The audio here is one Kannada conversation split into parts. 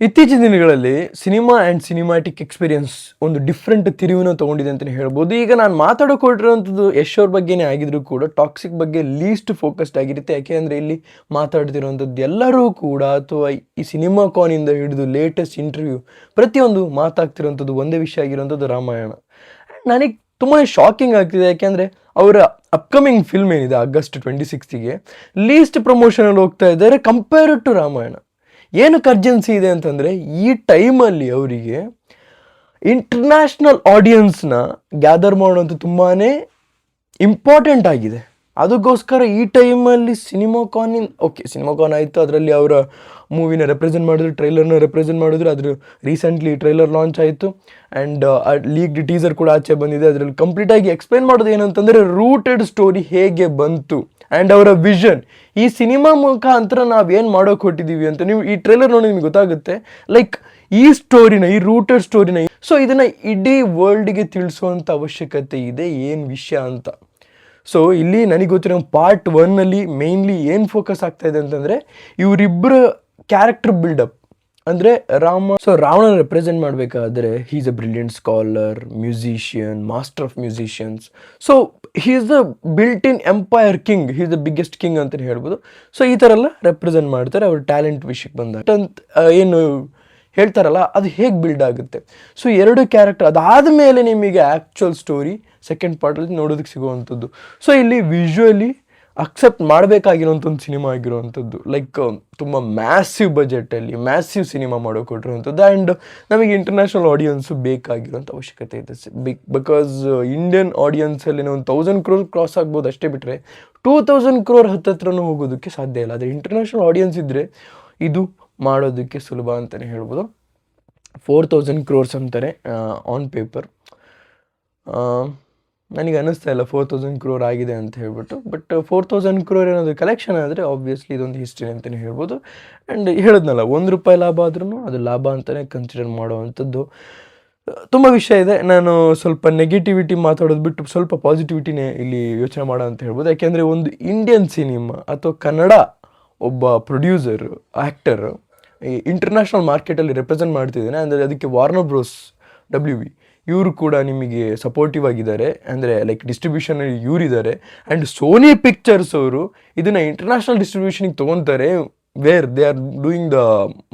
ಇತ್ತೀಚಿನ ದಿನಗಳಲ್ಲಿ ಸಿನಿಮಾ ಆ್ಯಂಡ್ ಸಿನಿಮ್ಯಾಟಿಕ್ ಎಕ್ಸ್ಪೀರಿಯನ್ಸ್ ಒಂದು ಡಿಫ್ರೆಂಟ್ ತಿರುವಿನ ತೊಗೊಂಡಿದೆ ಅಂತಲೇ ಹೇಳ್ಬೋದು. ಈಗ ನಾನು ಮಾತಾಡೋಕೆ ಹೊರಟಿರೋಂಥದ್ದು ಯಶ್ ಅವ್ರ ಬಗ್ಗೆನೇ ಆಗಿದ್ರೂ ಕೂಡ ಟಾಕ್ಸಿಕ್ ಬಗ್ಗೆ ಲೀಸ್ಟ್ ಫೋಕಸ್ಡ್ ಆಗಿರುತ್ತೆ. ಯಾಕೆಂದರೆ ಇಲ್ಲಿ ಮಾತಾಡ್ತಿರೋಂಥದ್ದು ಎಲ್ಲರೂ ಕೂಡ ಅಥವಾ ಈ ಸಿನಿಮಾ ಕಾನಿಂದ ಹಿಡಿದು ಲೇಟೆಸ್ಟ್ ಇಂಟರ್ವ್ಯೂ ಪ್ರತಿಯೊಂದು ಮಾತಾಗ್ತಿರೋಂಥದ್ದು ಒಂದೇ ವಿಷಯ ಆಗಿರೋಂಥದ್ದು ರಾಮಾಯಣ. ನನಗೆ ತುಂಬಾ ಶಾಕಿಂಗ್ ಆಗ್ತಿದೆ. ಯಾಕೆಂದರೆ ಅವರ ಅಪ್ಕಮಿಂಗ್ ಫಿಲ್ಮ್ ಏನಿದೆ ಆಗಸ್ಟ್ 26ಗೆ ಲೀಸ್ಟ್ ಪ್ರಮೋಷನಲ್ಲಿ ಹೋಗ್ತಾ ಇದ್ದಾರೆ ಕಂಪೇರ್ಡ್ ಟು ರಾಮಾಯಣ. ಏನಕ್ಕೆ ಅರ್ಜೆನ್ಸಿ ಇದೆ ಅಂತಂದರೆ ಈ ಟೈಮಲ್ಲಿ ಅವರಿಗೆ ಇಂಟರ್ನ್ಯಾಷನಲ್ ಆಡಿಯನ್ಸ್ನ ಗ್ಯಾದರ್ ಮಾಡೋದು ತುಂಬಾ ಇಂಪಾರ್ಟೆಂಟ್ ಆಗಿದೆ. ಅದಕ್ಕೋಸ್ಕರ ಈ ಟೈಮಲ್ಲಿ ಸಿನಿಮಾಕಾನ್ ಆಯಿತು, ಅದರಲ್ಲಿ ಅವರ ಮೂವಿನ ರೆಪ್ರೆಸೆಂಟ್ ಮಾಡಿದ್ರು, ಟ್ರೈಲರ್ನ ರೆಪ್ರೆಸೆಂಟ್ ಮಾಡಿದ್ರು. ಅದ್ರ ರೀಸೆಂಟ್ಲಿ ಟ್ರೈಲರ್ ಲಾಂಚ್ ಆಯಿತು ಆ್ಯಂಡ್ ಲೀಕ್ಡ್ ಟೀಸರ್ ಕೂಡ ಆಚೆ ಬಂದಿದೆ. ಅದರಲ್ಲಿ ಕಂಪ್ಲೀಟಾಗಿ ಎಕ್ಸ್ಪ್ಲೈನ್ ಮಾಡೋದು ಏನಂತಂದರೆ ರೂಟೆಡ್ ಸ್ಟೋರಿ ಹೇಗೆ ಬಂತು ಆ್ಯಂಡ್ ಅವರ ವಿಷನ್. ಈ ಸಿನಿಮಾ ಮುಖಾಂತರ ನಾವೇನು ಮಾಡೋಕೆ ಹೊಟ್ಟಿದ್ದೀವಿ ಅಂತ ನೀವು ಈ ಟ್ರೈಲರ್ ನೋಡಿ ನಿಮ್ಗೆ ಗೊತ್ತಾಗುತ್ತೆ. ಲೈಕ್ ಈ ಸ್ಟೋರಿನ, ಈ ರೂಟೆಡ್ ಸ್ಟೋರಿನ, ಸೊ ಇದನ್ನು ಇಡೀ ವರ್ಲ್ಡ್ಗೆ ತಿಳಿಸುವಂಥ ಅವಶ್ಯಕತೆ ಇದೆ ಏನು ವಿಷಯ ಅಂತ. ಸೊ ಇಲ್ಲಿ ನನಗೆ ಗೊತ್ತಿರೋ ಪಾರ್ಟ್ 1ನಲ್ಲಿ ಮೇಯ್ನ್ಲಿ ಏನು ಫೋಕಸ್ ಆಗ್ತಾ ಇದೆ ಅಂತಂದರೆ ಇವರಿಬ್ಬರ ಕ್ಯಾರೆಕ್ಟರ್ ಬಿಲ್ಡಪ್. ಅಂದರೆ ರಾವಣ ರೆಪ್ರೆಸೆಂಟ್ ಮಾಡಬೇಕಾದ್ರೆ he is a brilliant scholar, musician, master of musicians. So he is the built in empire king, he is the biggest king ಅಂತಲೇ ಹೇಳ್ಬೋದು. ಸೊ ಈ ಥರ ಎಲ್ಲ ರೆಪ್ರೆಸೆಂಟ್ ಮಾಡ್ತಾರೆ ಅವ್ರ ಟ್ಯಾಲೆಂಟ್ ವಿಷಯಕ್ಕೆ ಬಂದಾಗ. ಏನು ಹೇಳ್ತಾರಲ್ಲ ಅದು ಹೇಗೆ ಬಿಲ್ಡ್ ಆಗುತ್ತೆ. ಸೊ ಎರಡು ಕ್ಯಾರೆಕ್ಟರ್ ಅದಾದ ಮೇಲೆ ನಿಮಗೆ ಆ್ಯಕ್ಚುಯಲ್ ಸ್ಟೋರಿ ಸೆಕೆಂಡ್ ಪಾರ್ಟಲ್ಲಿ ನೋಡೋದಕ್ಕೆ ಸಿಗುವಂಥದ್ದು. ಸೊ ಇಲ್ಲಿ ವಿಜುವಲಿ ಅಕ್ಸೆಪ್ಟ್ ಮಾಡಬೇಕಾಗಿರೋಂಥ ಒಂದು ಸಿನಿಮಾ ಆಗಿರುವಂಥದ್ದು. ಲೈಕ್ ತುಂಬ ಮ್ಯಾಸಿವ್ ಬಜೆಟಲ್ಲಿ ಮ್ಯಾಸಿವ್ ಸಿನಿಮಾ ಮಾಡೋಕೊಟ್ಟಿರುವಂಥದ್ದು. ಆ್ಯಂಡ್ ನಮಗೆ ಇಂಟರ್ನ್ಯಾಷನಲ್ ಆಡಿಯನ್ಸು ಬೇಕಾಗಿರೋಂಥ ಅವಶ್ಯಕತೆ ಇದೆ. ಬಿಕಾಸ್ ಇಂಡಿಯನ್ ಆಡಿಯನ್ಸಲ್ಲಿ ಒಂದು 1000 crore ಕ್ರಾಸ್ ಆಗ್ಬೋದು ಅಷ್ಟೇ, ಬಿಟ್ಟರೆ 2000 crore ಹತ್ತತ್ರನೂ ಹೋಗೋದಕ್ಕೆ ಸಾಧ್ಯ ಇಲ್ಲ. ಆದರೆ ಇಂಟರ್ನ್ಯಾಷನಲ್ ಆಡಿಯನ್ಸ್ ಇದ್ದರೆ ಇದು ಮಾಡೋದಕ್ಕೆ ಸುಲಭ ಅಂತಲೇ ಹೇಳ್ಬೋದು. 4000 crores ಅಂತಾರೆ ಆನ್ ಪೇಪರ್. ನನಗೆ ಅನ್ನಿಸ್ತಾ ಇಲ್ಲ 4000 crore ಆಗಿದೆ ಅಂತ ಹೇಳ್ಬಿಟ್ಟು. ಬಟ್ 4000 crore ಏನಾದರೂ ಕಲೆಕ್ಷನ್ ಆದರೆ ಆಬ್ವಿಯಸ್ಲಿ ಇದೊಂದು ಹಿಸ್ಟ್ರಿ ಅಂತಲೇ ಹೇಳ್ಬೋದು. ಆ್ಯಂಡ್ ಹೇಳಿದ್ನಲ್ಲ, ₹1 ಲಾಭ ಆದ್ರೂ ಅದು ಲಾಭ ಅಂತಲೇ ಕನ್ಸಿಡರ್ ಮಾಡುವಂಥದ್ದು. ತುಂಬ ವಿಷಯ ಇದೆ. ನಾನು ಸ್ವಲ್ಪ ನೆಗೆಟಿವಿಟಿ ಮಾತಾಡೋದು ಬಿಟ್ಟು ಸ್ವಲ್ಪ ಪಾಸಿಟಿವಿಟಿನೇ ಇಲ್ಲಿ ಯೋಚನೆ ಮಾಡೋ ಅಂತ ಹೇಳ್ಬೋದು. ಯಾಕೆಂದರೆ ಒಂದು ಇಂಡಿಯನ್ ಸಿನಿಮಾ ಅಥವಾ ಕನ್ನಡ ಒಬ್ಬ ಪ್ರೊಡ್ಯೂಸರ್, ಆ್ಯಕ್ಟರ್ ಇಂಟರ್ನ್ಯಾಷನಲ್ ಮಾರ್ಕೆಟಲ್ಲಿ ರೆಪ್ರೆಸೆಂಟ್ ಮಾಡ್ತಿದ್ದಾನೆ ಅಂದರೆ ಅದಕ್ಕೆ ವಾರ್ನರ್ ಬ್ರೋಸ್ WB ಇವರು ಕೂಡ ನಿಮಗೆ ಸಪೋರ್ಟಿವ್ ಆಗಿದ್ದಾರೆ. ಅಂದರೆ ಲೈಕ್ ಡಿಸ್ಟ್ರಿಬ್ಯೂಷನಲ್ಲಿ ಇವರಿದ್ದಾರೆ. ಆ್ಯಂಡ್ ಸೋನಿ ಪಿಕ್ಚರ್ಸ್ ಅವರು ಇದನ್ನು ಇಂಟರ್ನ್ಯಾಷನಲ್ ಡಿಸ್ಟ್ರಿಬ್ಯೂಷನಿಗೆ ತೊಗೊತಾರೆ, where they are doing the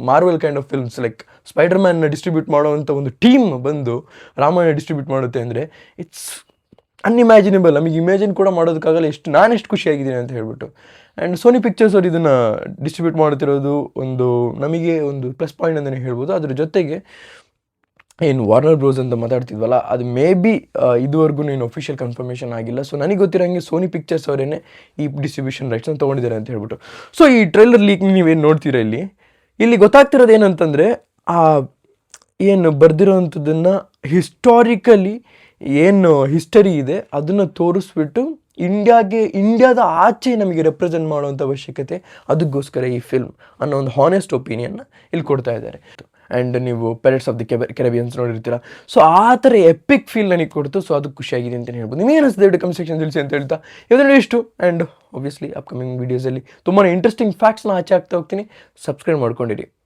Marvel kind of films. Like ಸ್ಪೈಡರ್-ಮ್ಯಾನ್ನ ಡಿಸ್ಟ್ರಿಬ್ಯೂಟ್ ಮಾಡೋವಂಥ ಒಂದು ಟೀಮ್ ಬಂದು ರಾಮಾಯಣ ಡಿಸ್ಟ್ರಿಬ್ಯೂಟ್ ಮಾಡುತ್ತೆ ಅಂದರೆ ಇಟ್ಸ್ ಅನ್ಇಮ್ಯಾಜಿನೇಬಲ್. ನಮಗೆ ಇಮ್ಯಾಜಿನ್ ಕೂಡ ಮಾಡೋದಕ್ಕಾಗಲ್ಲ ನಾನು ಎಷ್ಟು ಖುಷಿಯಾಗಿದ್ದೀನಿ ಅಂತ ಹೇಳ್ಬಿಟ್ಟು. ಆ್ಯಂಡ್ ಸೋನಿ ಪಿಕ್ಚರ್ಸ್ ಅವರು ಇದನ್ನು ಡಿಸ್ಟ್ರಿಬ್ಯೂಟ್ ಮಾಡ್ತಿರೋದು ನಮಗೆ ಒಂದು ಪ್ಲಸ್ ಪಾಯಿಂಟ್ ಅಂತಲೇ ಹೇಳ್ಬೋದು. ಅದ್ರ ಜೊತೆಗೆ ಏನು ವಾರ್ನರ್ ಬ್ರೋಸ್ ಅಂತ ಮಾತಾಡ್ತಿದ್ವಲ್ಲ, ಅದು ಮೇ ಬಿ ಇದುವರೆಗೂ ಏನು ಅಫಿಷಿಯಲ್ ಕನ್ಫರ್ಮೇಷನ್ ಆಗಿಲ್ಲ. ಸೊ ನನಗೆ ಗೊತ್ತಿರೋಂಗೆ ಸೋನಿ ಪಿಕ್ಚರ್ಸ್ ಅವರೇನೆ ಈ ಡಿಸ್ಟ್ರಿಬ್ಯೂಷನ್ ರೈಟ್ಸನ್ನು ತೊಗೊಂಡಿದ್ದಾರೆ ಅಂತ ಹೇಳ್ಬಿಟ್ಟು. ಸೊ ಈ ಟ್ರೈಲರ್ ಲೀಕ್ ನೀವೇನು ನೋಡ್ತೀರಾ ಇಲ್ಲಿ ಗೊತ್ತಾಗ್ತಿರೋದು ಏನಂತಂದರೆ ಏನು ಬರೆದಿರೋವಂಥದ್ದನ್ನು ಹಿಸ್ಟಾರಿಕಲಿ ಏನು ಹಿಸ್ಟರಿ ಇದೆ ಅದನ್ನು ತೋರಿಸ್ಬಿಟ್ಟು ಇಂಡಿಯಾದ ಆಚೆ ನಮಗೆ ರೆಪ್ರೆಸೆಂಟ್ ಮಾಡುವಂಥ ಅವಶ್ಯಕತೆ, ಅದಕ್ಕೋಸ್ಕರ ಈ ಫಿಲ್ಮ್ ಅನ್ನೋ ಒಂದು ಹಾನೆಸ್ಟ್ ಒಪಿನಿಯನ್ನ ಇಲ್ಲಿ ಕೊಡ್ತಾ ಇದ್ದಾರೆ. ಆ್ಯಂಡ್ ನೀವು ಪೈರೇಟ್ಸ್ ಆಫ್ ದಿ ಕೆರೆಬಿಯನ್ಸ್ ನೋಡಿರ್ತೀರ. ಸೊ ಆ ಥರ ಎಪಿಕ್ ಫೀಲ್ ನನಗೆ ಕೊಡ್ತು. ಸೊ ಅದು ಖುಷಿಯಾಗಿದೆ ಅಂತಲೇ ಹೇಳ್ಬೋದು. ನಿಮಗೆ ಏನಿಸ್ತದೆ ಕಮೆಂಟ್ ಸೆಕ್ಷನ್ ತಿಳಿಸಿ ಅಂತ ಹೇಳ್ತಾ ಇದನ್ನು ಇಷ್ಟು. ಆ್ಯಂಡ್ ಆಬ್ವಿಯಸ್ಲಿ ಅಪ್ಕಮಿಂಗ್ ವೀಡಿಯೋಸಲ್ಲಿ ತುಂಬಾ ಇಂಟ್ರೆಸ್ಟಿಂಗ್ ಫ್ಯಾಕ್ಟ್ಸ್ನ ಆಚೆ ಆಗ್ತಾ ಹೋಗ್ತೀನಿ. ಸಬ್ಸ್ಕ್ರೈಬ್ ಮಾಡ್ಕೊಂಡಿರಿ.